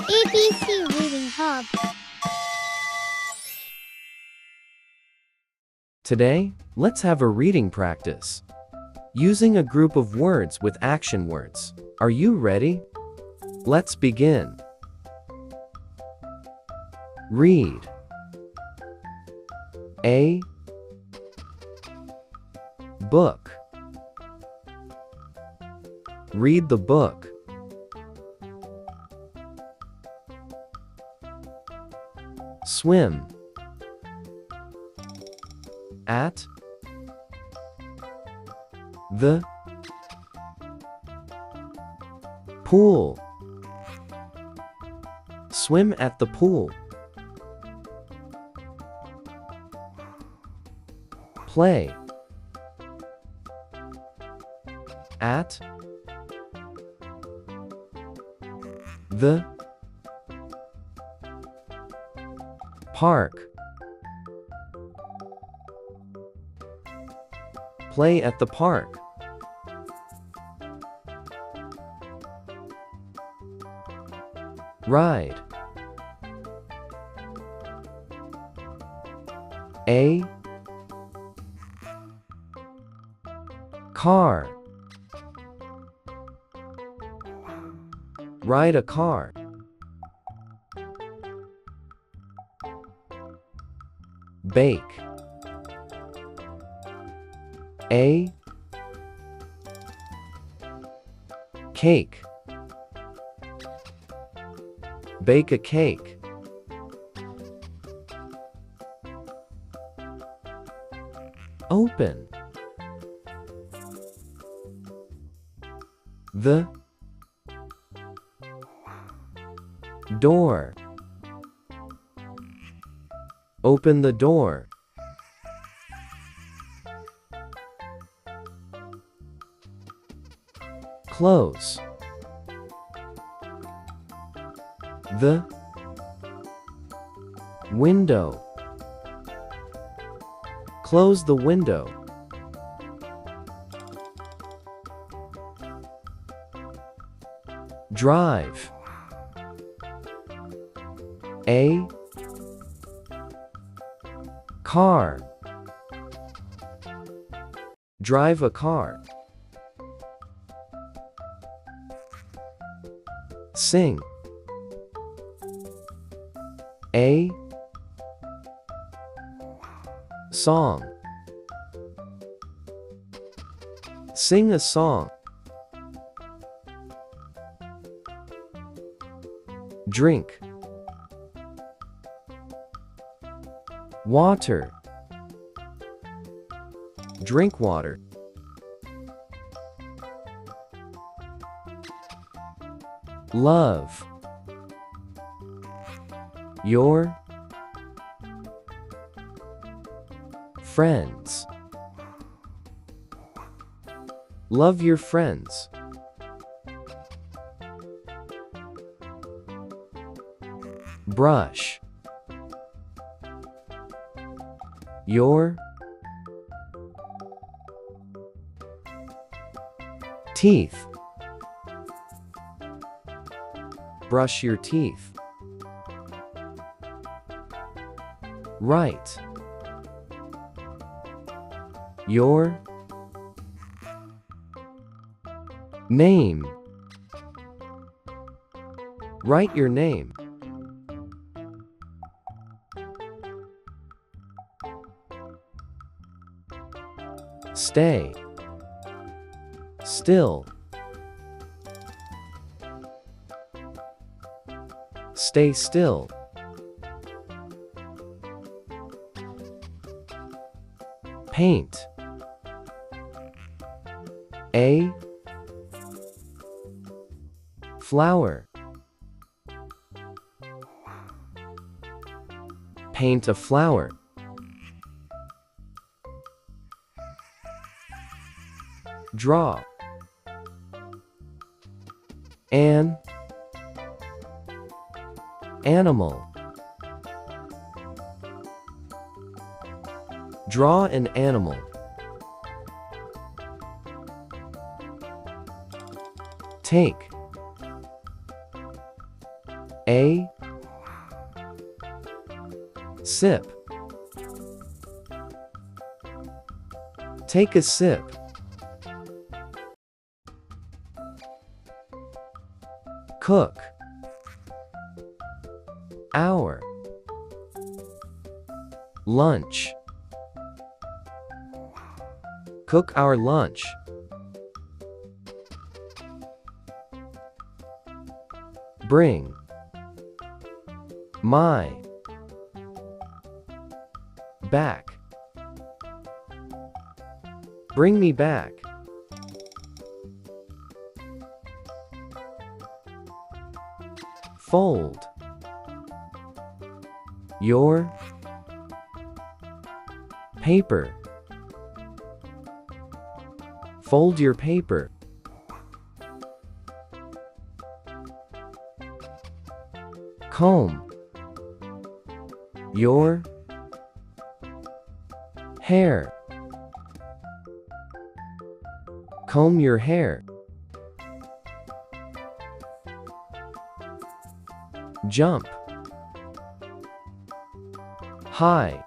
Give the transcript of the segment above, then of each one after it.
ABC Reading Hub. Today, let's have a reading practice. Using a group of words with action words. Are you ready? Let's begin. Read. A book. Read the book. Swim. At the pool. Swim at the pool. Play. At the park. Play at the park. Ride. A car. Ride a car. Bake. A cake. Bake a cake. Open. The door. Open the door. Close. The window. Close the window. Drive. A car. Drive a car. Sing. A song. Sing a song. Drink. Water. Drink water. Love. Your friends. Love your friends. Brush. Your teeth. Brush your teeth. Write. Your name. Write your name. Stay. Still. Stay still. Paint. A flower. Paint a flower. Draw. An animal. Draw an animal. Take. A. Sip. Take a sip. Cook. Hour. Lunch. Cook our lunch. Bring. My. Back. Bring me back. Fold. Your paper. Fold your paper. Comb. Your hair. Comb your hair. Jump. High.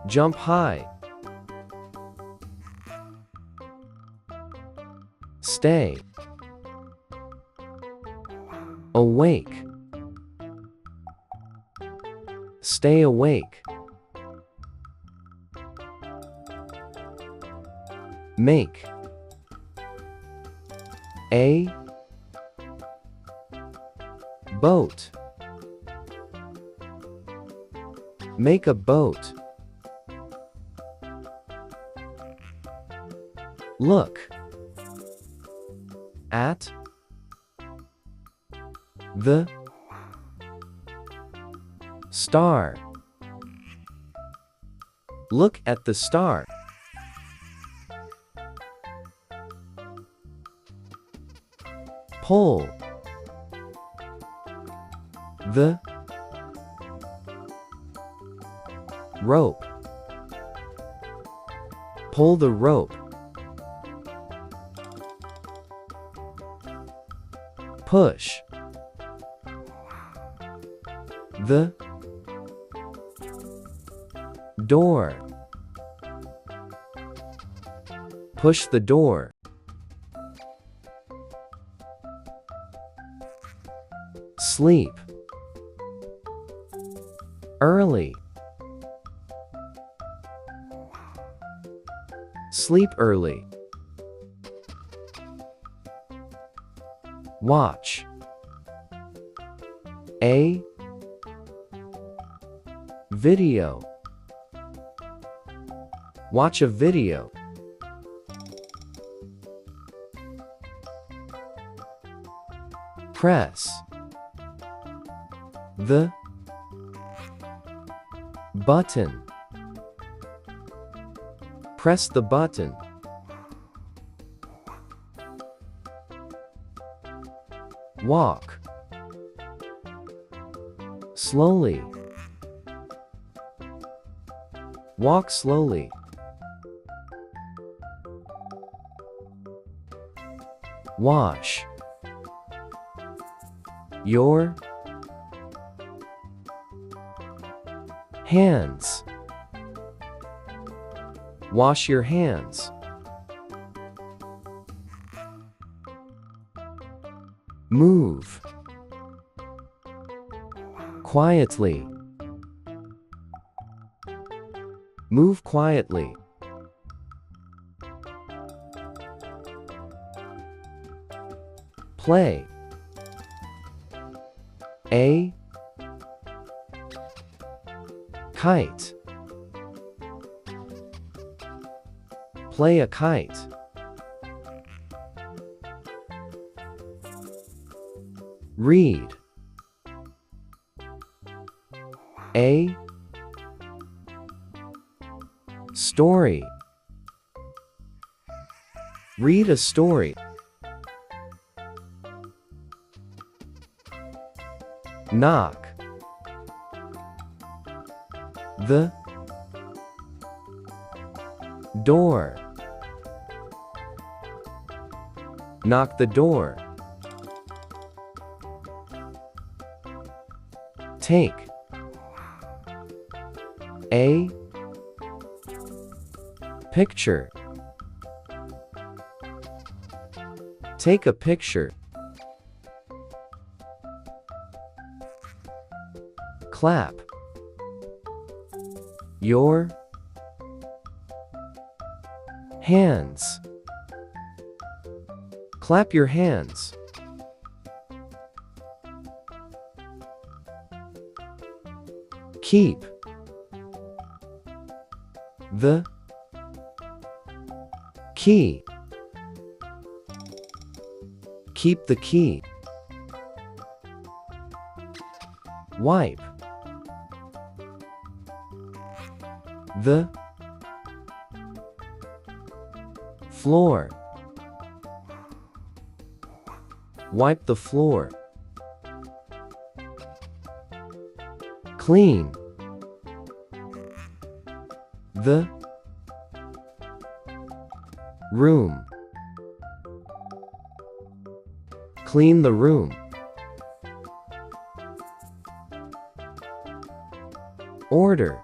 Jump high. Stay. Awake. Stay awake. Make. A boat. Make a boat. Look at the star. Look at the star. Pull the rope. Pull the rope. Push the door. Push the door. Sleep early. Sleep early. Watch a video. Watch a video. Press the button. Press the button. Walk slowly. Walk slowly. Wash your hands. Wash your hands. Move quietly. Move quietly. Play a kite. Play a kite. Read a story. Read a story. Knock the door. Knock the door. Take. A picture. Take a picture. Clap. Your hands. Clap your hands. Keep. The key. Keep the key. Wipe. The floor. Wipe the floor. Clean. The room. Clean the room. Order.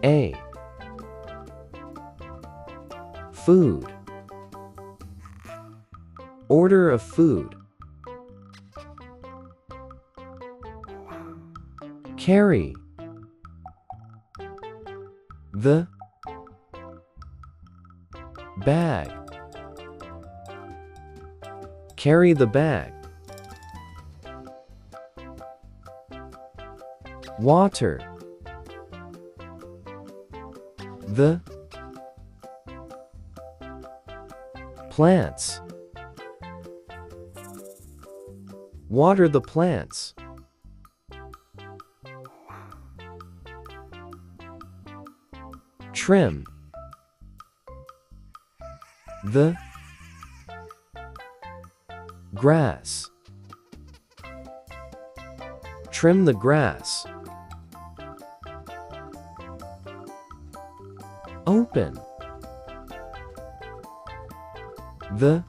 A food. Order of food. Carry. The bag. Carry the bag. Water. The plants. Water the plants. Trim. The grass. Trim the grass. Open. The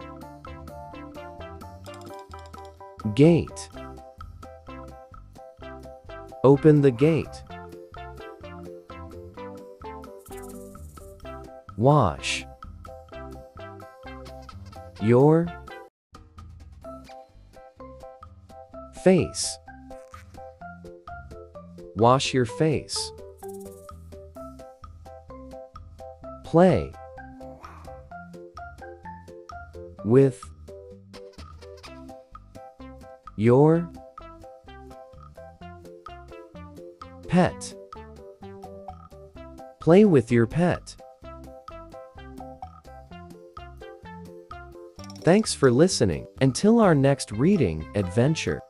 gate. Open the gate. Wash. Your face. Wash your face. Play with your pet. Play with your pet. Thanks for listening. Until our next reading adventure.